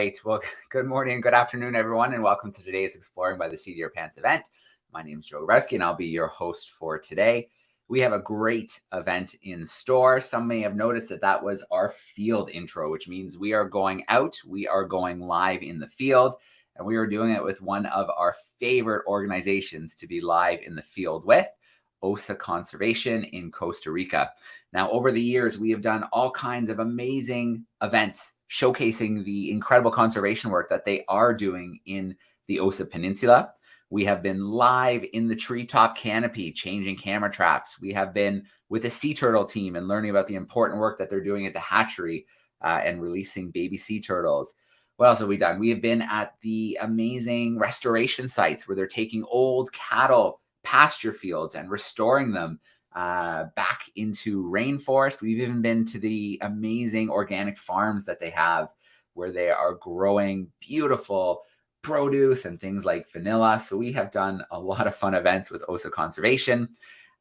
right. Well, good morning, good afternoon, everyone, and welcome to today's Exploring by the Seat of Your Pants event. My name is Joe Resky, and I'll be your host for today. We have a great event in store. Some may have noticed that was our field intro, which means we are going out, we are going live in the field, and we are doing it with one of our favorite organizations to be live in the field with, Osa Conservation in Costa Rica. Now, over the years, we have done all kinds of amazing events showcasing the incredible conservation work that they are doing in the Osa Peninsula. We have been live in the treetop canopy, changing camera traps. We have been with the sea turtle team and learning about the important work that they're doing at the hatchery and releasing baby sea turtles. What else have we done? We have been at the amazing restoration sites where they're taking old cattle pasture fields and restoring them back into rainforest. We've even been to the amazing organic farms that they have where they are growing beautiful produce and things like vanilla. So we have done a lot of fun events with Osa Conservation.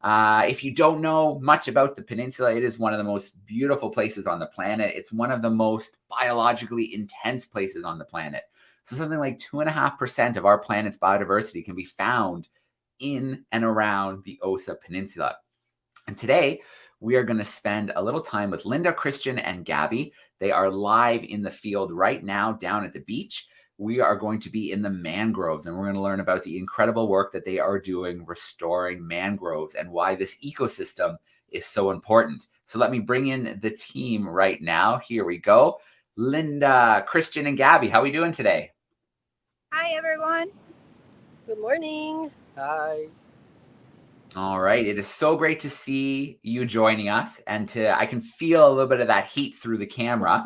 If you don't know much about the peninsula, it is one of the most beautiful places on the planet. It's one of the most biologically intense places on the planet. So something like 2.5% of our planet's biodiversity can be found in and around the Osa Peninsula. And today, we are going to spend a little time with Linda, Christian, and Gabby. They are live in the field right now down at the beach. We are going to be in the mangroves, and we're going to learn about the incredible work that they are doing restoring mangroves and why this ecosystem is so important. So let me bring in the team right now. Here we go. Linda, Christian, and Gabby, how are we doing today? Hi, everyone. Good morning. Hi. All right. It is so great to see you joining us, and I can feel a little bit of that heat through the camera.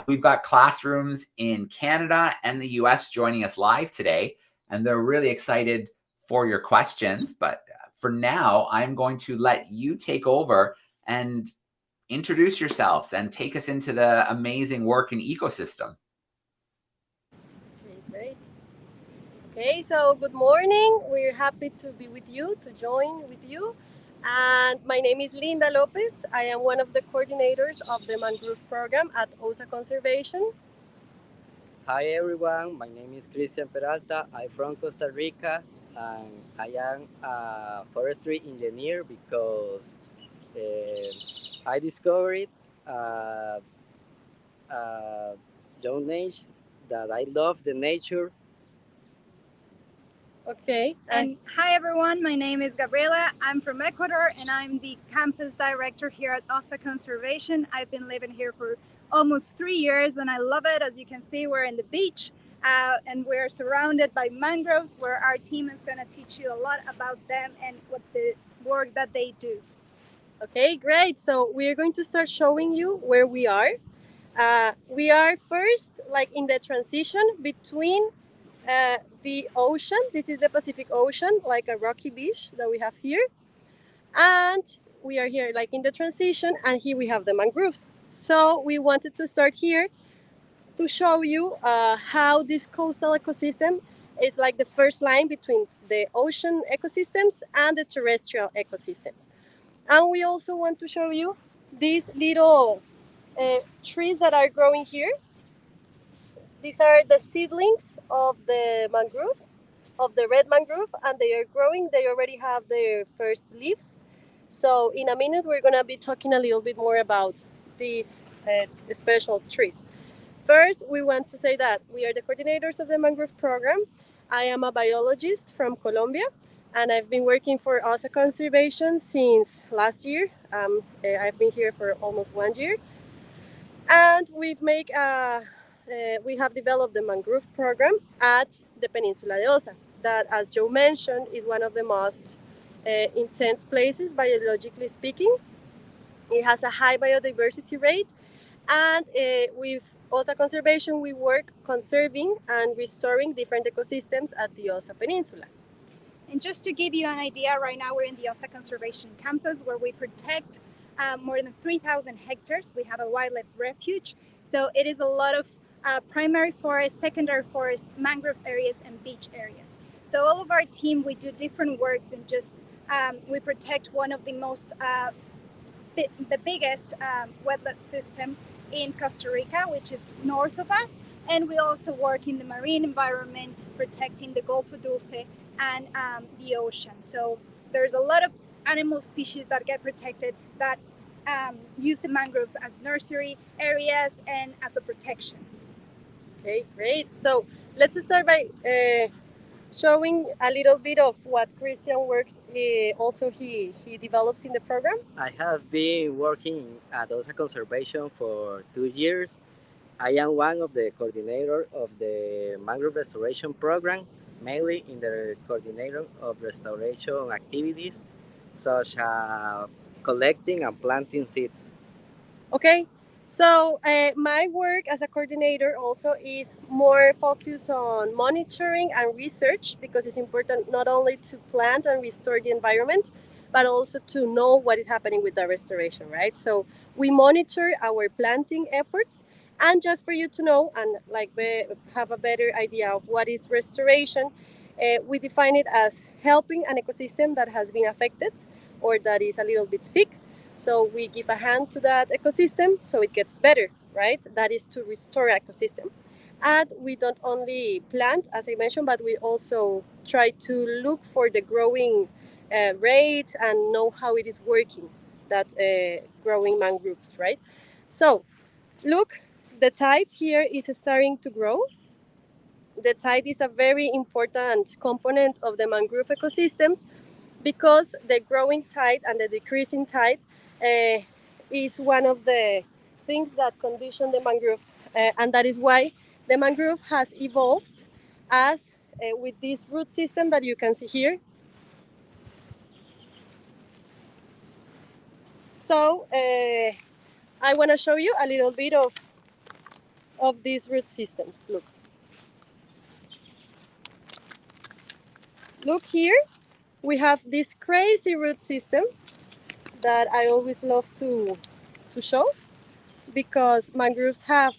We've got classrooms in Canada and the US joining us live today, and they're really excited for your questions. But for now, I'm going to let you take over and introduce yourselves and take us into the amazing work and ecosystem. Okay, great. Okay, so good morning. We're happy to be with you, to join with you. And my name is Linda Lopez. I am one of the coordinators of the Mangrove program at Osa Conservation. Hi everyone, my name is Christian Peralta. I'm from Costa Rica and I am a forestry engineer because I discovered young age that I love the nature. Okay. And hi, everyone. My name is Gabriela. I'm from Ecuador, and I'm the campus director here at Osa Conservation. I've been living here for almost 3 years, and I love it. As you can see, we're in the beach, and we're surrounded by mangroves, where our team is going to teach you a lot about them and what the work that they do. Okay, great. So we're going to start showing you where we are. We are first like in the transition between the ocean. This is the Pacific Ocean, like a rocky beach that we have here. And we are here like in the transition, and here we have the mangroves. So we wanted to start here to show you how this coastal ecosystem is like the first line between the ocean ecosystems and the terrestrial ecosystems. And we also want to show you these little trees that are growing here. These are the seedlings of the mangroves, of the red mangrove, and they are growing. They already have their first leaves. So in a minute, we're going to be talking a little bit more about these special trees. First, we want to say that we are the coordinators of the Mangrove program. I am a biologist from Colombia, and I've been working for Osa Conservation since last year. I've been here for almost 1 year. And we have developed the Mangrove program at the Peninsula de Osa, that, as Joe mentioned, is one of the most intense places, biologically speaking. It has a high biodiversity rate, and with Osa Conservation, we work conserving and restoring different ecosystems at the Osa Peninsula. And just to give you an idea, right now we're in the Osa Conservation campus, where we protect more than 3,000 hectares. We have a wildlife refuge. So it is a lot of primary forest, secondary forest, mangrove areas, and beach areas. So all of our team, we do different works, and just we protect one of the most, the biggest wetland system in Costa Rica, which is north of us. And we also work in the marine environment, protecting the Golfo Dulce and the ocean. So there's a lot of animal species that get protected that use the mangroves as nursery areas and as a protection. Okay, great. So let's start by showing a little bit of what Christian works. Also, he develops in the program. I have been working at Osa Conservation for 2 years. I am one of the coordinator of the Mangrove Restoration program, mainly in the coordinator of restoration activities such as collecting and planting seeds. Okay, so my work as a coordinator also is more focused on monitoring and research, because it's important not only to plant and restore the environment, but also to know what is happening with the restoration, right? So we monitor our planting efforts. And just for you to know and have a better idea of what is restoration, we define it as helping an ecosystem that has been affected or that is a little bit sick. So we give a hand to that ecosystem so it gets better, right? That is to restore ecosystem. And we don't only plant, as I mentioned, but we also try to look for the growing rate and know how it is working, that growing mangroves, right? So look, the tide here is starting to grow. The tide is a very important component of the mangrove ecosystems, because the growing tide and the decreasing tide uh, is one of the things that condition the mangrove, and that is why the mangrove has evolved as with this root system that you can see here. So I want to show you a little bit of these root systems. Look here, we have this crazy root system that I always love to show, because mangroves have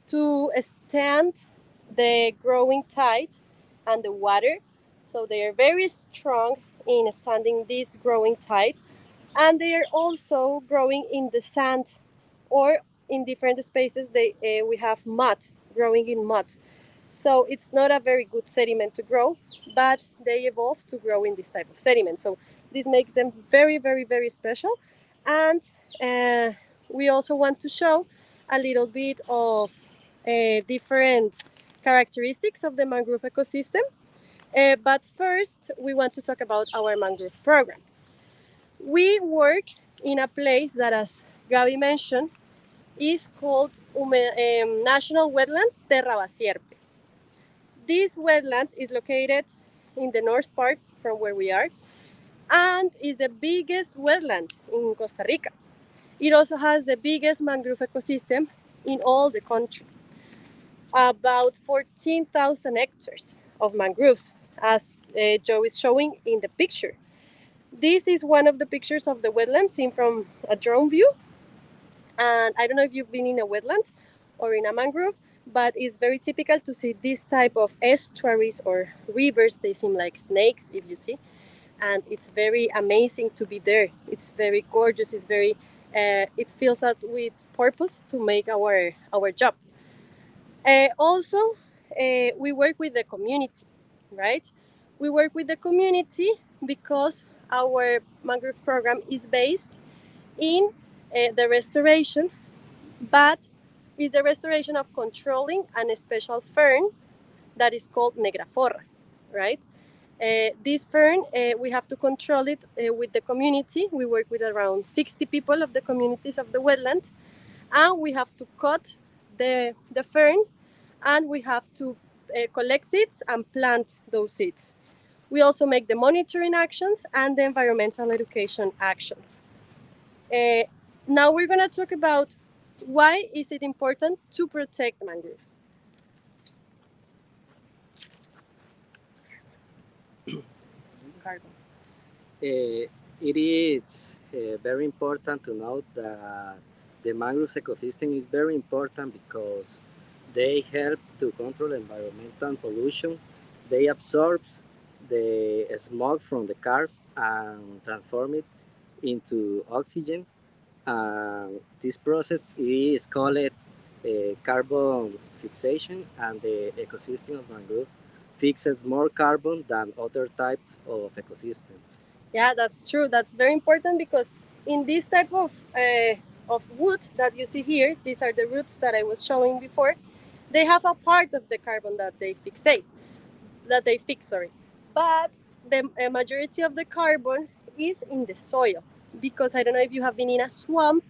to stand the growing tide and the water. So they are very strong in standing this growing tide. And they are also growing in the sand, or in different spaces we have mud, growing in mud. So it's not a very good sediment to grow, but they evolved to grow in this type of sediment. So this makes them very, very, very special. And we also want to show a little bit of different characteristics of the mangrove ecosystem. But first, we want to talk about our mangrove program. We work in a place that, as Gaby mentioned, is called National Wetland Terra Basierpe. This wetland is located in the north part from where we are, and is the biggest wetland in Costa Rica. It also has the biggest mangrove ecosystem in all the country. About 14,000 hectares of mangroves, as Joe is showing in the picture. This is one of the pictures of the wetland seen from a drone view. And I don't know if you've been in a wetland or in a mangrove, but it's very typical to see this type of estuaries or rivers. They seem like snakes, if you see. And it's very amazing to be there. It's very gorgeous. It's very, it fills out with purpose to make our job. Also, we work with the community, right? We work with the community because our mangrove program is based in the restoration, but is the restoration of controlling a special fern that is called negraforra, right? This fern, we have to control it with the community. We work with around 60 people of the communities of the wetland, and we have to cut the fern, and we have to collect seeds and plant those seeds. We also make the monitoring actions and the environmental education actions. Now we're going to talk about why is it important to protect mangroves. It is very important to note that the mangrove ecosystem is very important because they help to control environmental pollution. They absorb the smoke from the cars and transform it into oxygen. This process is called carbon fixation, and the ecosystem of mangrove fixes more carbon than other types of ecosystems. Yeah, that's true. That's very important because in this type of wood that you see here, these are the roots that I was showing before. They have a part of the carbon that they fixate, that they fix, sorry. But the majority of the carbon is in the soil, because I don't know if you have been in a swamp,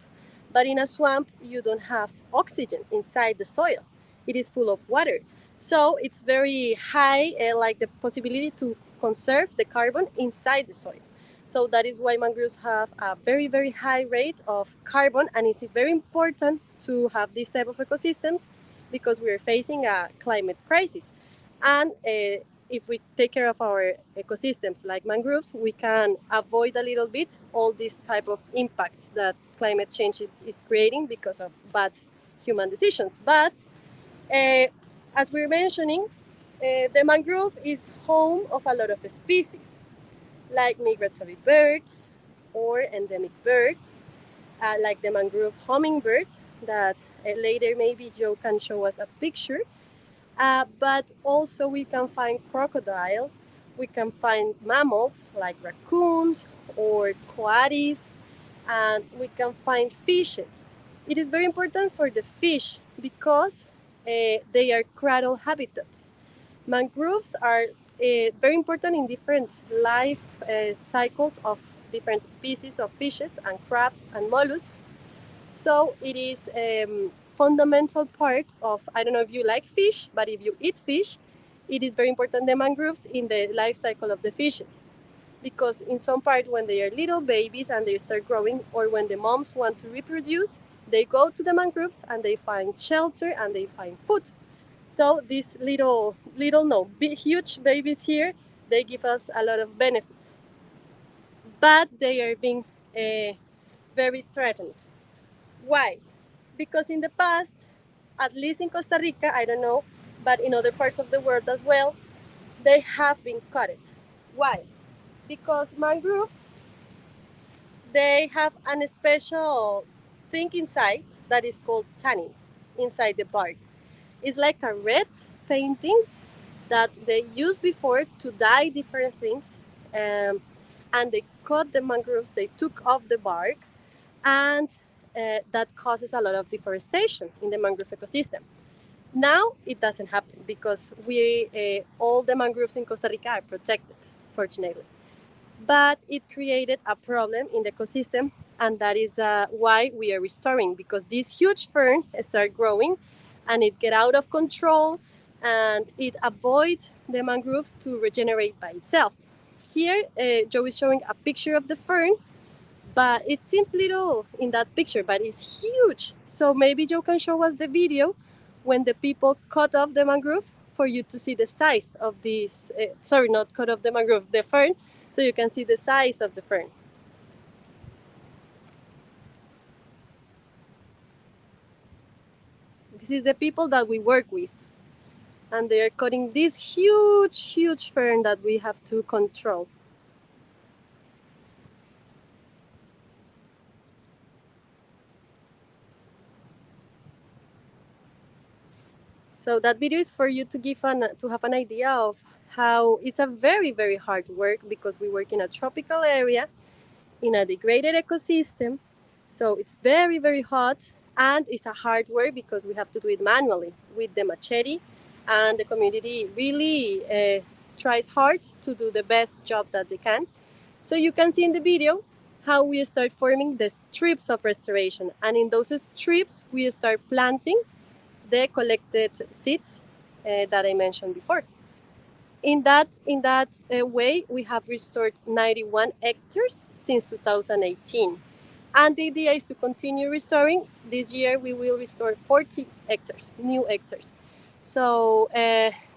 but in a swamp you don't have oxygen inside the soil. It is full of water. So it's very high, like the possibility to conserve the carbon inside the soil. So that is why mangroves have a very, very high rate of carbon, and it's very important to have this type of ecosystems because we are facing a climate crisis. And if we take care of our ecosystems like mangroves, we can avoid a little bit all these type of impacts that climate change is creating because of bad human decisions. But as we were mentioning, the mangrove is home of a lot of species, like migratory birds or endemic birds, like the mangrove hummingbird that later maybe Joe can show us a picture. But also we can find crocodiles, we can find mammals like raccoons or coatis, and we can find fishes. It is very important for the fish because they are cradle habitats. Mangroves are very important in different life cycles of different species of fishes and crabs and mollusks. So it is fundamental part of, I don't know if you like fish, but if you eat fish, it is very important the mangroves in the life cycle of the fishes. Because in some part when they are little babies and they start growing, or when the moms want to reproduce, they go to the mangroves and they find shelter and they find food. So these huge babies here, they give us a lot of benefits. But they are being very threatened. Why? Because in the past, at least in Costa Rica, I don't know, but in other parts of the world as well, they have been cut. Why? Because mangroves, they have a special thing inside that is called tannins inside the bark. It's like a red painting that they used before to dye different things. And they cut the mangroves, they took off the bark, and that causes a lot of deforestation in the mangrove ecosystem. Now it doesn't happen because all the mangroves in Costa Rica are protected, fortunately. But it created a problem in the ecosystem, and that is why we are restoring, because this huge fern start growing and it get out of control and it avoids the mangroves to regenerate by itself. Here, Joe is showing a picture of the fern, but it seems little in that picture, but it's huge. So maybe Joe can show us the video when the people cut off the mangrove for you to see the size of this, sorry, not cut off the mangrove, the fern, so you can see the size of the fern. This is the people that we work with. And they are cutting this huge, huge fern that we have to control. So that video is for you to have an idea of how it's a very, very hard work, because we work in a tropical area, in a degraded ecosystem. So it's very, very hot, and it's a hard work because we have to do it manually with the machete, and the community really tries hard to do the best job that they can. So you can see in the video how we start forming the strips of restoration, and in those strips we start planting the collected seeds that I mentioned before. In that way, we have restored 91 hectares since 2018. And the idea is to continue restoring. This year, we will restore 40 hectares, new hectares. So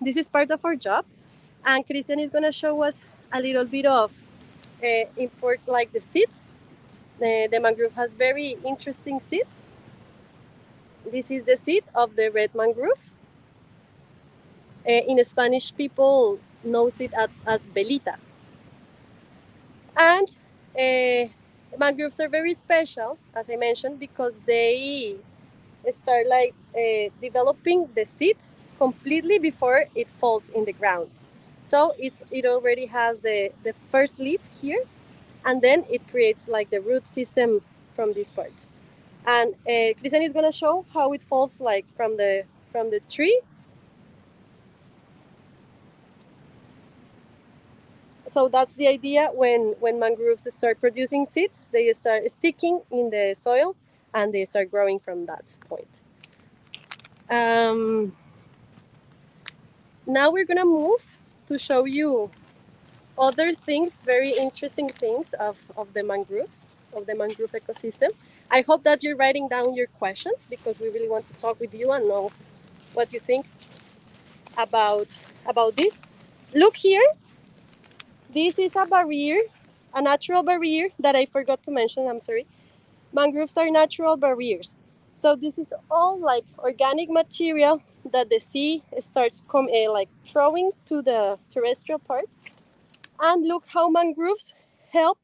this is part of our job. And Christian is going to show us a little bit of like the seeds. The mangrove has very interesting seeds. This is the seed of the red mangrove. In Spanish, people knows it as velita. And mangroves are very special, as I mentioned, because they start like developing the seed completely before it falls in the ground. So it already has the first leaf here, and then it creates like the root system from this part. And Christian is gonna show how it falls like from the tree. So that's the idea. When mangroves start producing seeds, they start sticking in the soil and they start growing from that point. Now we're gonna move to show you other things, very interesting things of the mangroves, of the mangrove ecosystem. I hope that you're writing down your questions because we really want to talk with you and know what you think about this. Look here, this is a barrier, a natural barrier that I forgot to mention, I'm sorry. Mangroves are natural barriers. So this is all like organic material that the sea starts like throwing to the terrestrial part. And look how mangroves help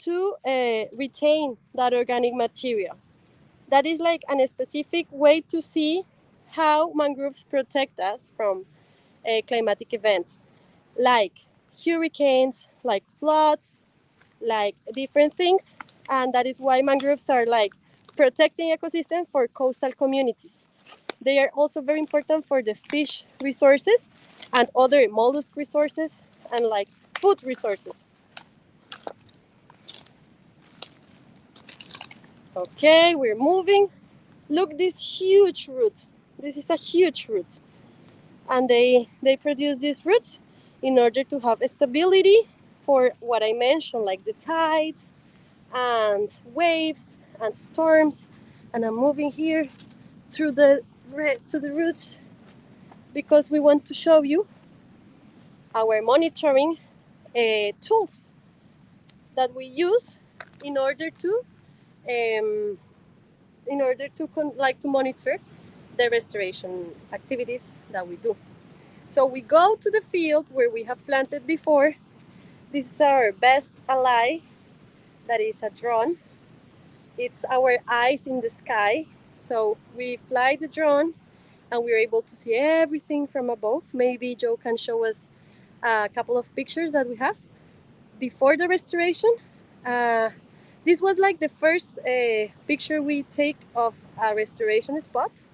to retain that organic material. That is like a specific way to see how mangroves protect us from climatic events like hurricanes, like floods, like different things. And that is why mangroves are like protecting ecosystems for coastal communities. They are also very important for the fish resources and other mollusk resources and like food resources. Okay, we're moving. Look, this huge root. This is a huge root. And they produce these roots in order to have stability for what I mentioned, like the tides and waves and storms. And I'm moving here through to the roots because we want to show you our monitoring tools that we use in order to um, like to monitor the restoration activities that we do. So we go to the field where we have planted before. This is our best ally, that is a drone. It's our eyes in the sky. So we fly the drone and we're able to see everything from above. Maybe Joe can show us a couple of pictures that we have before the restoration. This was like the first picture we take of a restoration spot.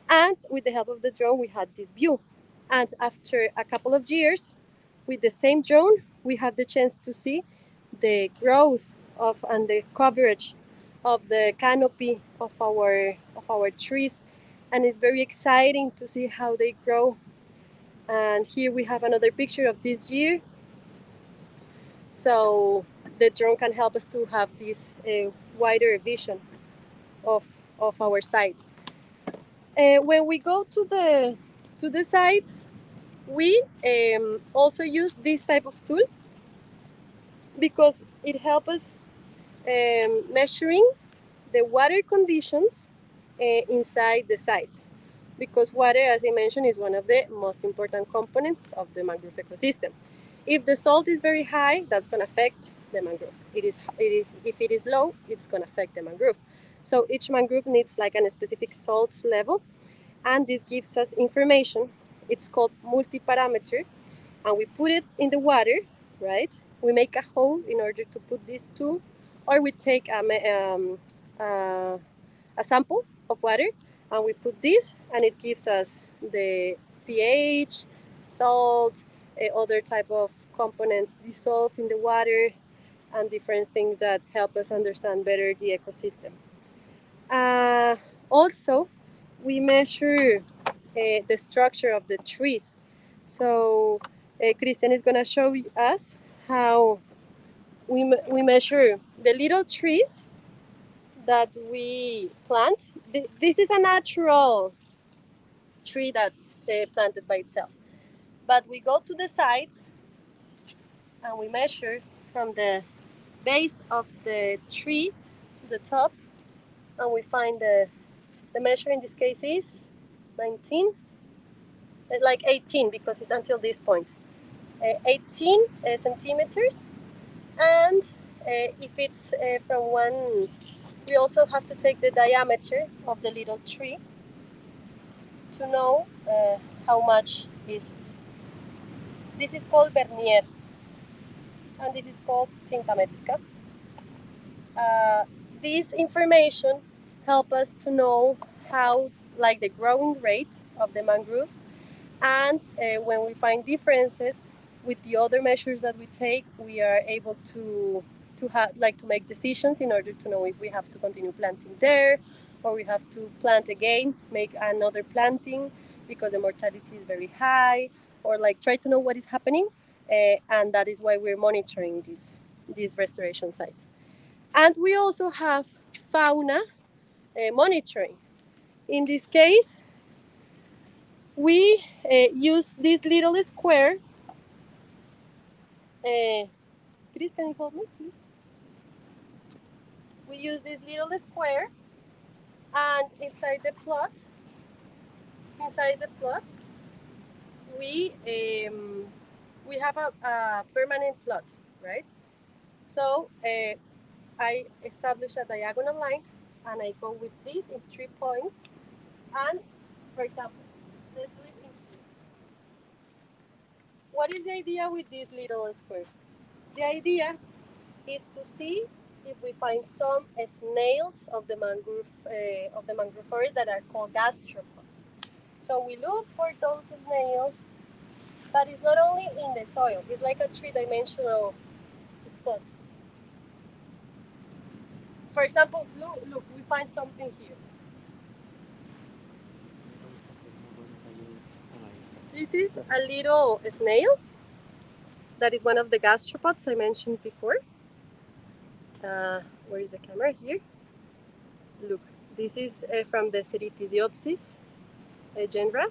And with the help of the drone, we had this view. And after a couple of years, with the same drone, we have the chance to see the growth of and the coverage of the canopy of our trees, and it's very exciting to see how they grow. And here we have another picture of this year. So the drone can help us to have this wider vision of our sites. When we go to the sites, we also use this type of tool because it helps us measuring the water conditions inside the sites. Because water, as I mentioned, is one of the most important components of the mangrove ecosystem. If the salt is very high, that's going to affect the mangrove. If it is low, it's going to affect the mangrove. So each mangrove needs like a specific salt level, and this gives us information. It's called multi-parameter, and we put it in the water, right? We make a hole in order to put this tool, or we take a sample of water and we put this, and it gives us the pH, salt, other type of components dissolved in the water, and different things that help us understand better the ecosystem. Also, we measure the structure of the trees. So Christian is going to show us how we measure the little trees that we plant. This is a natural tree that planted by itself. But we go to the sides and we measure from the base of the tree to the top, and we find the measure in this case is 19, like 18 because it's until this point, 18 centimeters. And if it's from one, we also have to take the diameter of the little tree to know how much is it. This is called vernier, and this is called cinta métrica. This information help us to know how, like the growing rate of the mangroves, and when we find differences with the other measures that we take, we are able to make decisions in order to know if we have to continue planting there, or we have to plant again, make another planting because the mortality is very high, or like try to know what is happening, and that is why we're monitoring these restoration sites. And we also have fauna monitoring. In this case, we use this little square. Chris, can you help me, please? We use this little square, and inside the plot, we have a permanent plot, right? So I establish a diagonal line, and I go with this in 3 points. And for example, let's do it in here. What is the idea with this little square? The idea is to see if we find some snails of the mangrove forest that are called gastropods. So we look for those snails, but it's not only in the soil. It's like a three-dimensional spot. For example, look, we find something here. This is a little snail that is one of the gastropods I mentioned before. Where is the camera? Here. Look, this is from the Cerithidiopsis genre.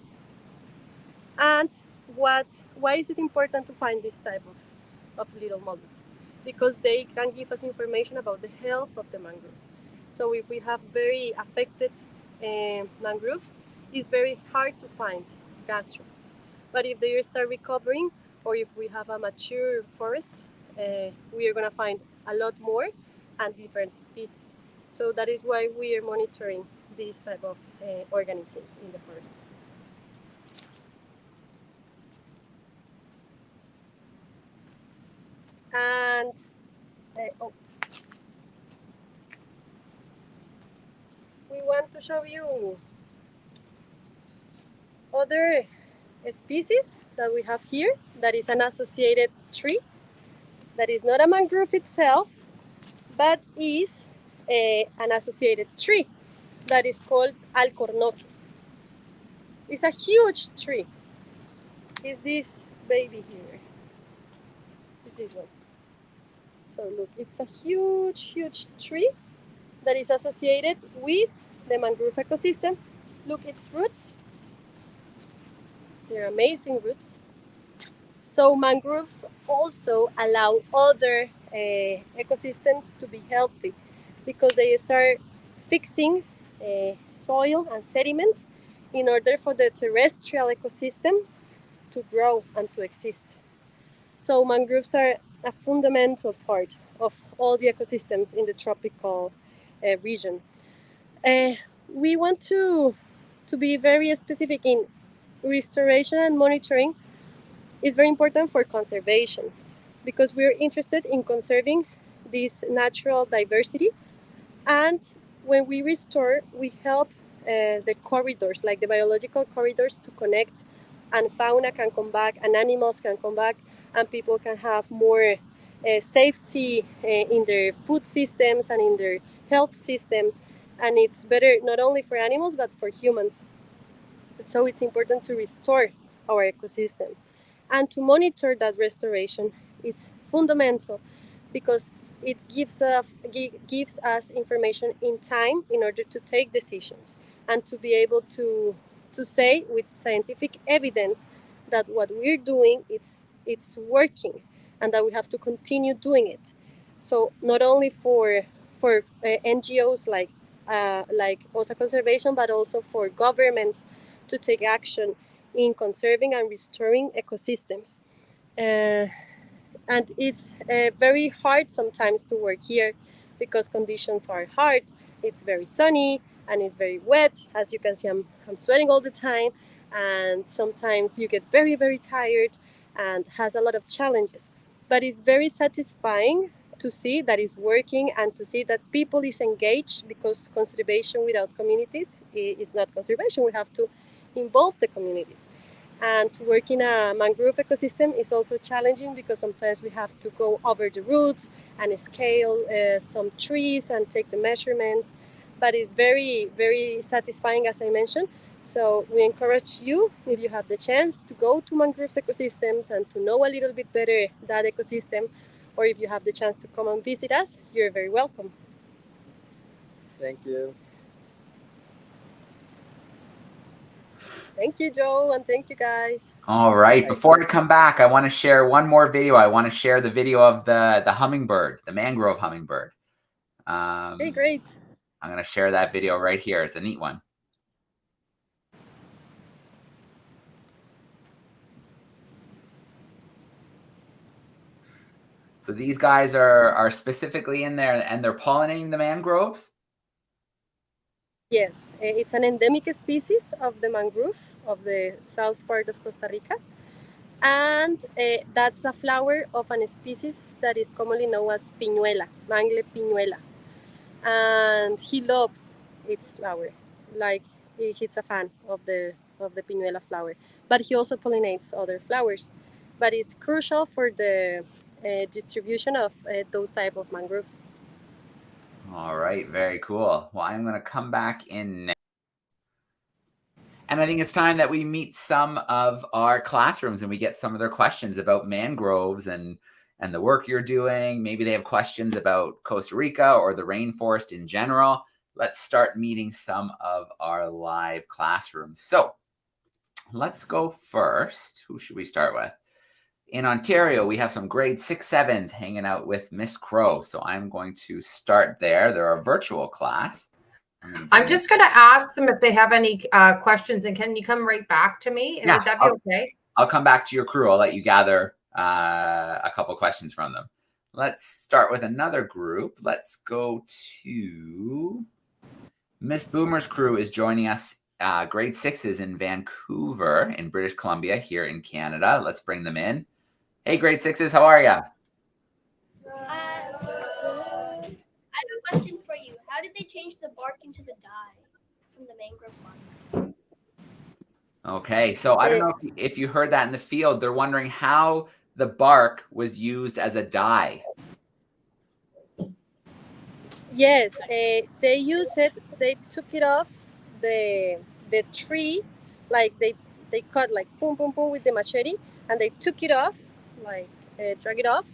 And why is it important to find this type of little mollusk? Because they can give us information about the health of the mangrove. So if we have very affected mangroves, it's very hard to find gastropods. But if they start recovering, or if we have a mature forest, we are going to find a lot more and different species. So that is why we are monitoring these type of organisms in the forest. And we want to show you other species that we have here. That is an associated tree. That is not a mangrove itself, but is an associated tree that is called alcornoque. It's a huge tree. It's this baby here. It's this one. So look, it's a huge, huge tree that is associated with the mangrove ecosystem. Look, its roots. They're amazing roots. So mangroves also allow other ecosystems to be healthy because they start fixing soil and sediments in order for the terrestrial ecosystems to grow and to exist. So mangroves are a fundamental part of all the ecosystems in the tropical region. We want to be very specific in restoration and monitoring. Is very important for conservation because we're interested in conserving this natural diversity. And when we restore, we help the corridors, like the biological corridors, to connect, and fauna can come back, and animals can come back, and people can have more safety in their food systems and in their health systems. And it's better not only for animals, but for humans. So it's important to restore our ecosystems. And to monitor that restoration is fundamental because it gives us information in time in order to take decisions and to be able to say with scientific evidence that what we're doing it's working and that we have to continue doing it. So not only for NGOs like Osa Conservation, but also for governments to take action in conserving and restoring ecosystems. And it's very hard sometimes to work here because conditions are hard. It's very sunny and it's very wet. As you can see, I'm sweating all the time, and sometimes you get very, very tired and has a lot of challenges. But it's very satisfying to see that it's working and to see that people is engaged, because conservation without communities is not conservation. We have to involve the communities. And to work in a mangrove ecosystem is also challenging because sometimes we have to go over the roots and scale some trees and take the measurements. But it's very, very satisfying, as I mentioned. So we encourage you, if you have the chance, to go to mangroves ecosystems and to know a little bit better that ecosystem, or if you have the chance to come and visit us, you're very welcome. Thank you. Thank you, Joe, and thank you, guys. All right. Before I come back, I want to share one more video. I want to share the video of the hummingbird, the mangrove hummingbird. Okay, great. I'm going to share that video right here. It's a neat one. So these guys are specifically in there and they're pollinating the mangroves? Yes, it's an endemic species of the mangrove of the south part of Costa Rica. And that's a flower of an species that is commonly known as piñuela, mangle piñuela. And he loves its flower, like he's a fan of the piñuela flower. But he also pollinates other flowers. But it's crucial for the distribution of those type of mangroves. All right, very cool. Well, I'm going to come back in now. And I think it's time that we meet some of our classrooms and we get some of their questions about mangroves and the work you're doing. Maybe they have questions about Costa Rica or the rainforest in general. Let's start meeting some of our live classrooms. So let's go first. Who should we start with? In Ontario, we have some grade 6, 7s hanging out with Miss Crow. So I'm going to start there. They're a virtual class. I'm just going to ask them if they have any questions, and can you come right back to me? And would that be okay? I'll come back to your crew. I'll let you gather a couple questions from them. Let's start with another group. Let's go to Miss Boomer's crew is joining us. Grade 6s in Vancouver in British Columbia here in Canada. Let's bring them in. Hey, grade 6s, how are you? I have a question for you. How did they change the bark into the dye from the mangrove bark? Okay, so I don't know if you heard that in the field. They're wondering how the bark was used as a dye. Yes, they use it. They took it off the tree, like they cut like boom, boom, boom with the machete, and they took it off, like drag it off,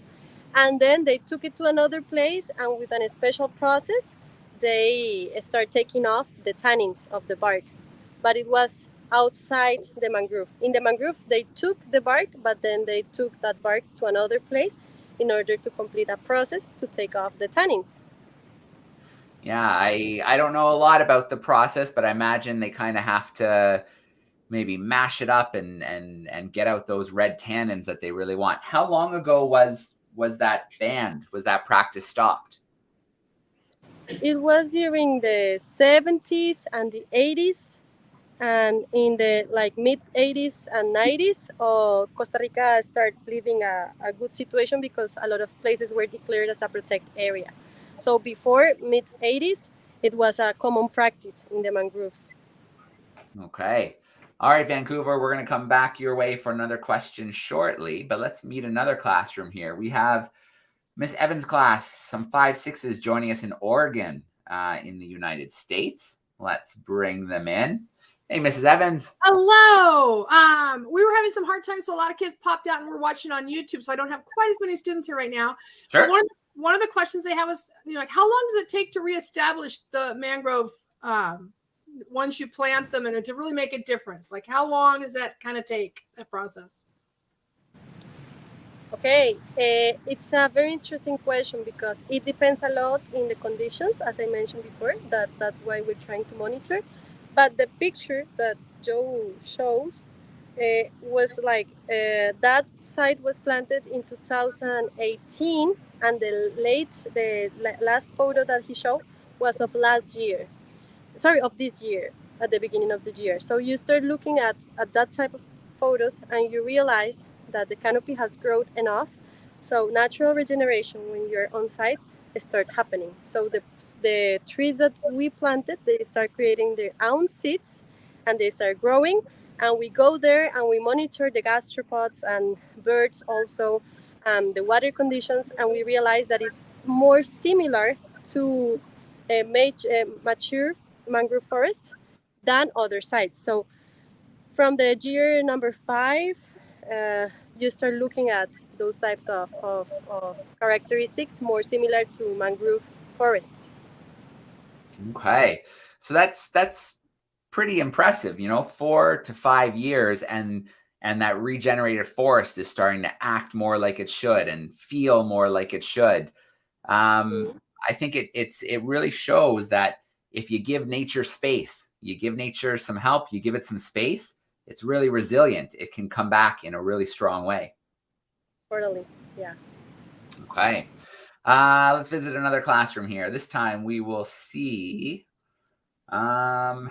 and then they took it to another place, and with a special process, they start taking off the tannins of the bark. But it was outside the mangrove. In the mangrove, they took the bark, but then they took that bark to another place in order to complete a process to take off the tannins. Yeah, I don't know a lot about the process, but I imagine they kind of have to maybe mash it up and get out those red tannins that they really want. How long ago was that banned? Was that practice stopped? It was during the 70s and the 80s, and in the mid 80s and 90s, Costa Rica started living a good situation because a lot of places were declared as a protected area. So before mid 80s, it was a common practice in the mangroves. Okay. All right, Vancouver, we're going to come back your way for another question shortly, but let's meet another classroom here. We have Miss Evans' class, some 5, 6s joining us in Oregon in the United States. Let's bring them in. Hey, Mrs. Evans. Hello. We were having some hard times, so a lot of kids popped out and we're watching on YouTube, so I don't have quite as many students here right now. Sure. But one of the questions they have is, like, how long does it take to reestablish the mangrove once you plant them and to really make a difference? Like, how long does that kind of take, that process? Okay, it's a very interesting question because it depends a lot in the conditions, as I mentioned before. That's why we're trying to monitor. But the picture that Joe shows was like that site was planted in 2018, and the last photo that he showed was of last year. Sorry, of this year, at the beginning of the year. So you start looking at that type of photos, and you realize that the canopy has grown enough. So natural regeneration when you're on site start happening. So the trees that we planted, they start creating their own seeds, and they start growing. And we go there and we monitor the gastropods and birds also, the water conditions, and we realize that it's more similar to a mature mangrove forest than other sites. So from the year number 5, you start looking at those types of characteristics more similar to mangrove forests. Okay, so that's pretty impressive. 4 to 5 years, and that regenerated forest is starting to act more like it should and feel more like it should. I think it really shows that if you give nature space, you give nature some help, you give it some space, it's really resilient. It can come back in a really strong way. Totally, yeah. Okay. Let's visit another classroom here. This time we will see, okay,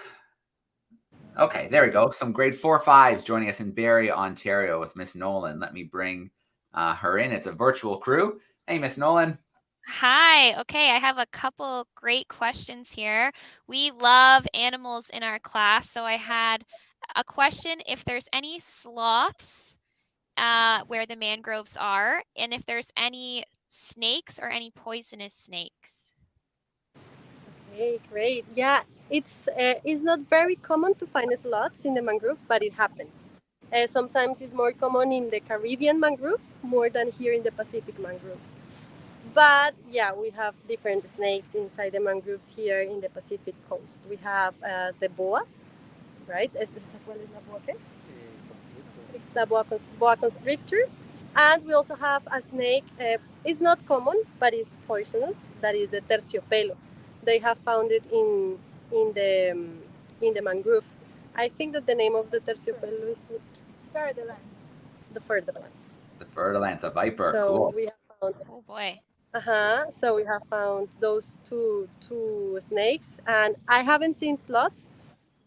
there we go. Some grade 4-5s joining us in Barrie, Ontario with Miss Nolan. Let me bring her in. It's a virtual crew. Hey, Miss Nolan. Hi. Okay, I have a couple great questions here. We love animals in our class, so I had a question if there's any sloths where the mangroves are, and if there's any snakes or any poisonous snakes. Okay, great. Yeah, it's not very common to find sloths in the mangrove, but it happens. Sometimes it's more common in the Caribbean mangroves more than here in the Pacific mangroves. But yeah, we have different snakes inside the mangroves here in the Pacific coast. We have the boa, right? ¿Cuál es la boa qué? The boa constrictor. And we also have a snake, it's not common, but it's poisonous. That is the terciopelo. They have found it in the mangrove. I think that the name of the terciopelo is Fer-de-lance. the fer-de-lance. The fer-de-lance, a viper. So cool. we have found. Oh boy. So we have found those two snakes, and I haven't seen sloths,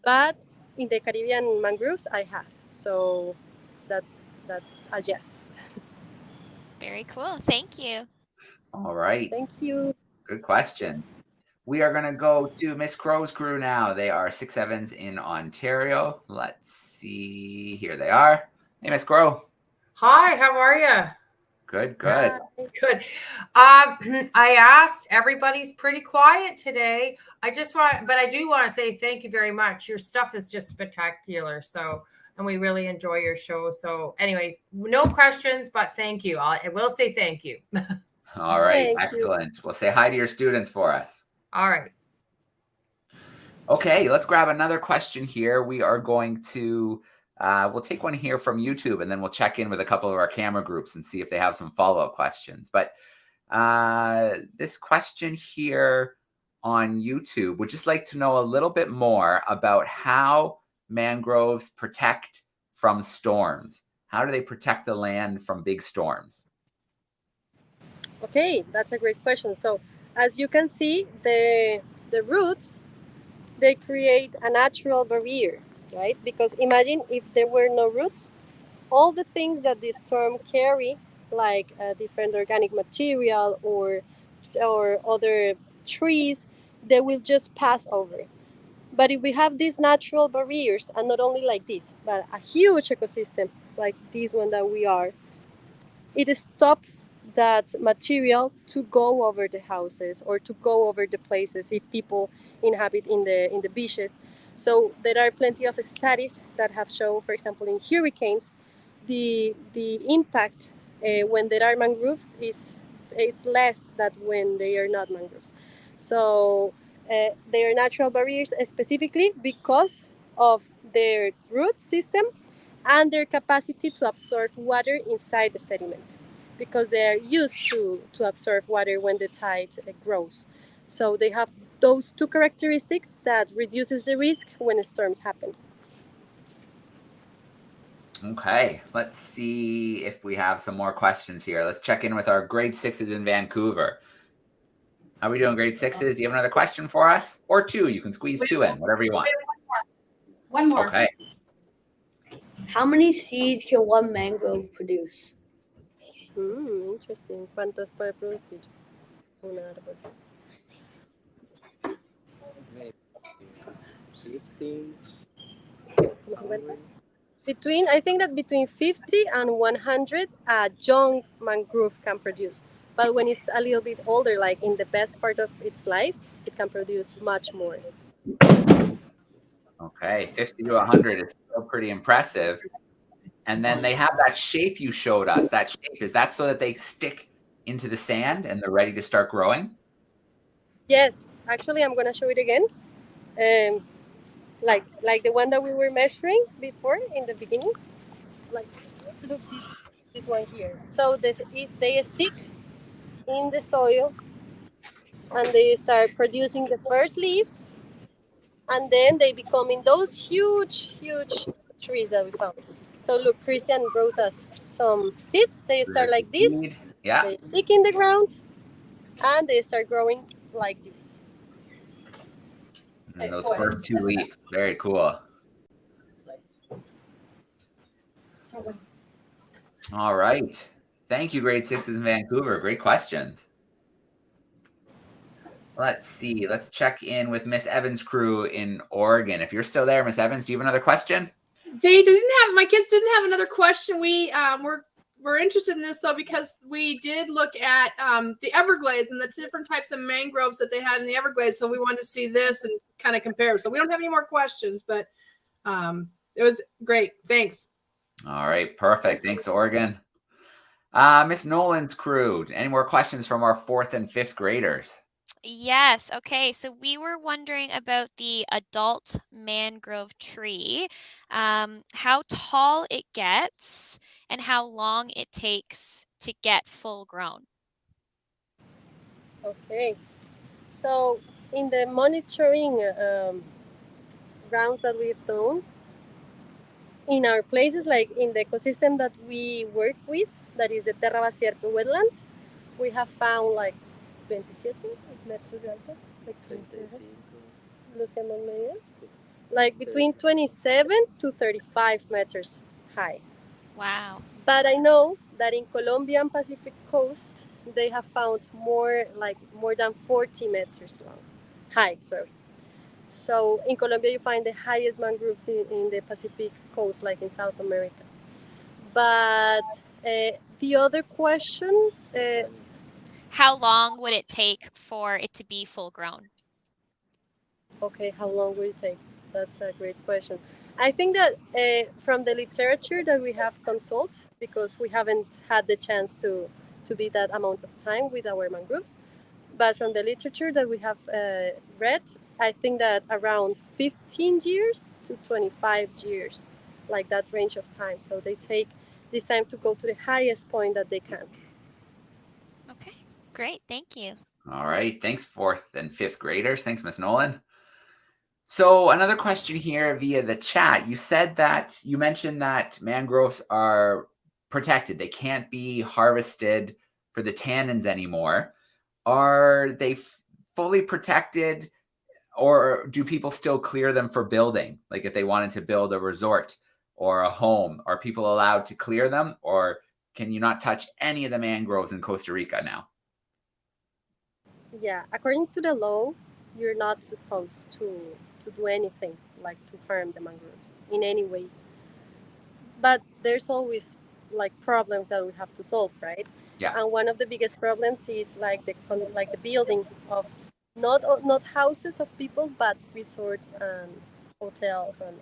but in the Caribbean mangroves I have. So that's a yes. Very cool. Thank you. All right. Thank you. Good question. We are going to go to Miss Crow's crew now. They are 6-7s in Ontario. Let's see. Here they are. Hey, Miss Crow. Hi, how are you? Good. Good. I asked, everybody's pretty quiet today. But I do want to say thank you very much. Your stuff is just spectacular. So, and we really enjoy your show. So anyways, no questions, but thank you. I will say thank you. All right. Thank Excellent. You. We'll say hi to your students for us. All right. Okay, let's grab another question here. We are going to, we'll take one here from YouTube, and then we'll check in with a couple of our camera groups and see if they have some follow-up questions. But this question here on YouTube would just like to know a little bit more about how mangroves protect from storms. How do they protect the land from big storms? Okay, that's a great question. So as you can see, the roots, they create a natural barrier, right? Because imagine if there were no roots, all the things that the storm carry, like different organic material or other trees, they will just pass over. But if we have these natural barriers, and not only like this, but a huge ecosystem like this one that we are, it stops that material to go over the houses or to go over the places if people inhabit in the beaches. So there are plenty of studies that have shown, for example, in hurricanes, the impact when there are mangroves is less than when they are not mangroves. So they are natural barriers specifically because of their root system and their capacity to absorb water inside the sediment, because they are used to absorb water when the tide grows. So they have those two characteristics that reduces the risk when storms happen. Okay, let's see if we have some more questions here. Let's check in with our grade 6s in Vancouver. How are we doing, grade 6s? Do you have another question for us? Or two? You can squeeze two in, whatever you want. One more. Okay. How many seeds can one mangrove produce? Interesting. ¿Cuántos puede producir un árbol? Maybe 15. ¿Como 50? I think that between 50 and 100 a young mangrove can produce. But when it's a little bit older, like in the best part of its life, it can produce much more. Okay, 50 to 100 is still pretty impressive. And then they have that shape you showed us. That shape, is that so that they stick into the sand and they're ready to start growing? Yes, actually, I'm going to show it again. Like the one that we were measuring before in the beginning. Like, look, this one here. So they stick in the soil and they start producing the first leaves, and then they become in those huge trees that we found. So look, Christian brought us some seeds. They start like this. Yeah. They stick in the ground and they start growing like this. And those first two leaves, very cool. All right. Thank you, grade 6s in Vancouver. Great questions. Let's see. Let's check in with Miss Evans' crew in Oregon. If you're still there, Miss Evans, do you have another question? My kids didn't have another question. We're interested in this though because we did look at the Everglades and the different types of mangroves that they had in the Everglades. So we wanted to see this and kind of compare. So we don't have any more questions, but it was great. Thanks. All right, perfect. Thanks, Oregon. Miss Nolan's crew. Any more questions from our 4th and 5th graders? Yes. Okay. So we were wondering about the adult mangrove tree, how tall it gets, and how long it takes to get full grown. Okay. So in the monitoring rounds that we've done, in our places, like in the ecosystem that we work with, that is the Terra Basierto wetland, we have found like 27 metros de alto, like 27. Los que hemos medido? Like between 27 to 35 meters high. Wow. But I know that in Colombian Pacific coast, they have found more than 40 meters long, high, sorry. So in Colombia, you find the highest mangroves in the Pacific coast, like in South America. But the other question... how long would it take for it to be full grown? Okay, how long will it take? That's a great question. I think that from the literature that we have consulted, because we haven't had the chance to be that amount of time with our mangroves, but from the literature that we have read, I think that around 15 years to 25 years, like that range of time. So they take this time to go to the highest point that they can. Okay, great. Thank you. All right. Thanks, 4th and 5th graders. Thanks, Miss Nolan. So another question here via the chat. You mentioned that mangroves are protected. They can't be harvested for the tannins anymore. Are they fully protected, or do people still clear them for building? Like if they wanted to build a resort or a home, are people allowed to clear them, or can you not touch any of the mangroves in Costa Rica now? Yeah, according to the law, you're not supposed to do anything like to harm the mangroves in any ways. But there's always like problems that we have to solve, right? Yeah. And one of the biggest problems is like the building of not houses of people, but resorts and hotels and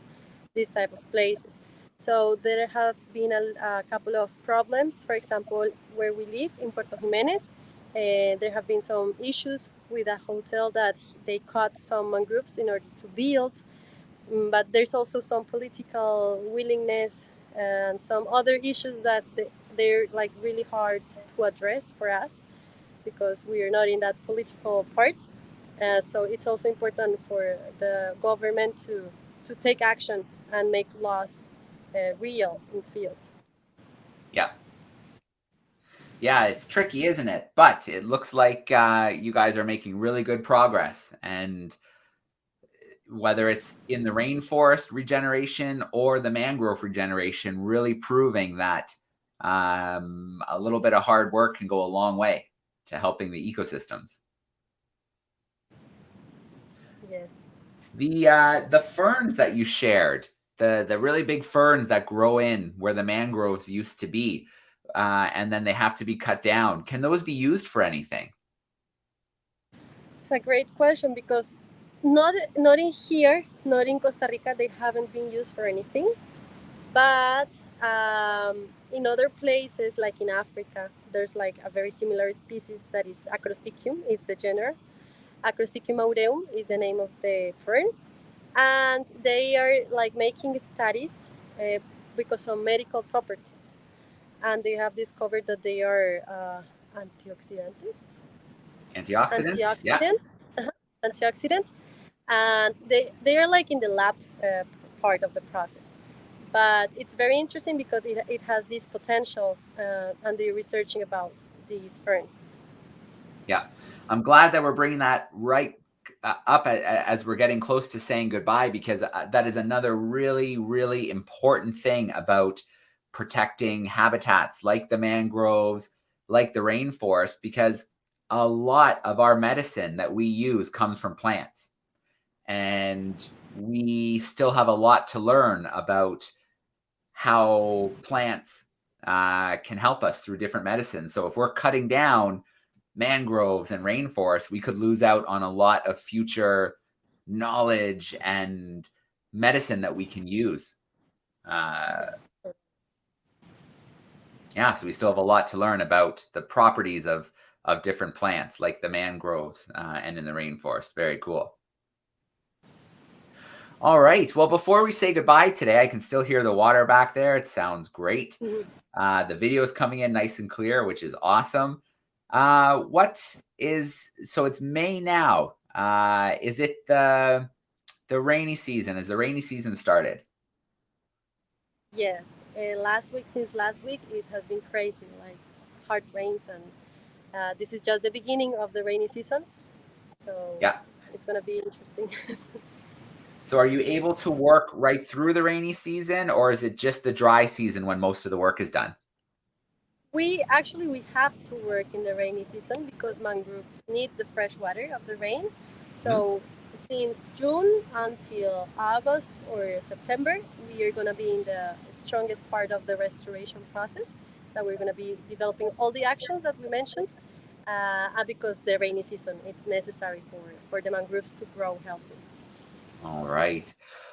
these type of places. So there have been a couple of problems. For example, where we live in Puerto Jimenez, there have been some issues with a hotel that they cut some mangroves in order to build, but there's also some political willingness and some other issues that they're like really hard to address for us because we are not in that political part. So it's also important for the government to take action and make laws real in field. Yeah. Yeah, it's tricky, isn't it? But it looks like you guys are making really good progress. And whether it's in the rainforest regeneration or the mangrove regeneration, really proving that a little bit of hard work can go a long way to helping the ecosystems. Yes. The ferns that you shared, the really big ferns that grow in where the mangroves used to be, and then they have to be cut down. Can those be used for anything? It's a great question because not in here, not in Costa Rica, they haven't been used for anything. But in other places, like in Africa, there's like a very similar species that is Acrostichium, is the genera. Acrostichium aureum is the name of the fern. And they are like making studies because of medical properties. And they have discovered that they are antioxidants. Antioxidants? Yeah. Antioxidant. And they are like in the lab part of the process. But it's very interesting because it has this potential, and they're researching about this fern. Yeah, I'm glad that we're bringing that right up as we're getting close to saying goodbye, because that is another really, really important thing about protecting habitats like the mangroves, like the rainforest, because a lot of our medicine that we use comes from plants. And we still have a lot to learn about how plants can help us through different medicines. So if we're cutting down mangroves and rainforests, we could lose out on a lot of future knowledge and medicine that we can use. Yeah, so we still have a lot to learn about the properties of different plants like the mangroves and in the rainforest. Very cool. All right. Well, before we say goodbye today, I can still hear the water back there. It sounds great. The video is coming in nice and clear, which is awesome. So it's May now. Is it the rainy season? Has the rainy season started? Yes. Since last week, it has been crazy, like hard rains. And this is just the beginning of the rainy season. So yeah, it's going to be interesting. So are you able to work right through the rainy season, or is it just the dry season when most of the work is done? We have to work in the rainy season because mangroves need the fresh water of the rain. So since June until August or September, we are going to be in the strongest part of the restoration process, that we're going to be developing all the actions that we mentioned, because the rainy season, it's necessary for the mangroves to grow healthy. All right.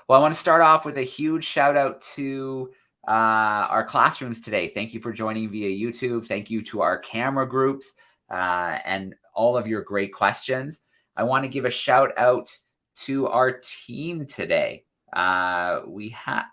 Well, I want to start off with a huge shout out to our classrooms today. Thank you for joining via YouTube. Thank you to our camera groups and all of your great questions. I want to give a shout out to our team today. We have,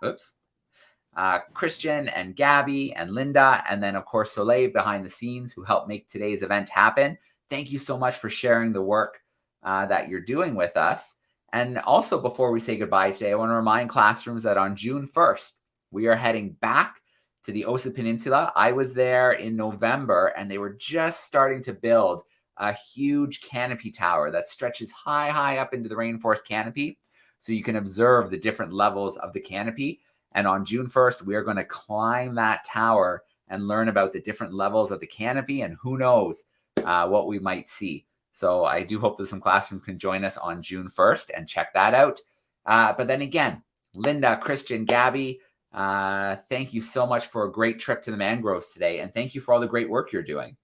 Christian and Gabby and Linda, and then of course Soleil behind the scenes, who helped make today's event happen. Thank you so much for sharing the work that you're doing with us. And also, before we say goodbye today, I want to remind classrooms that on June 1st, we are heading back to the Osa Peninsula. I was there in November, and they were just starting to build a huge canopy tower that stretches high up into the rainforest canopy, so you can observe the different levels of the canopy. And on June 1st, we are going to climb that tower and learn about the different levels of the canopy, and who knows what we might see. So I do hope that some classrooms can join us on June 1st and check that out. But then again, Linda, Christian, Gabby, thank you so much for a great trip to the mangroves today. And thank you for all the great work you're doing.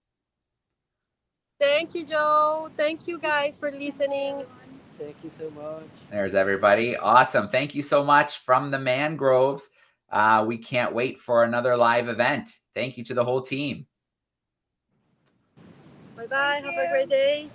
Thank you, Joe. Thank you guys for listening. Thank you so much. There's everybody. Awesome. Thank you so much from the mangroves. We can't wait for another live event. Thank you to the whole team. Bye-bye. Have a great day.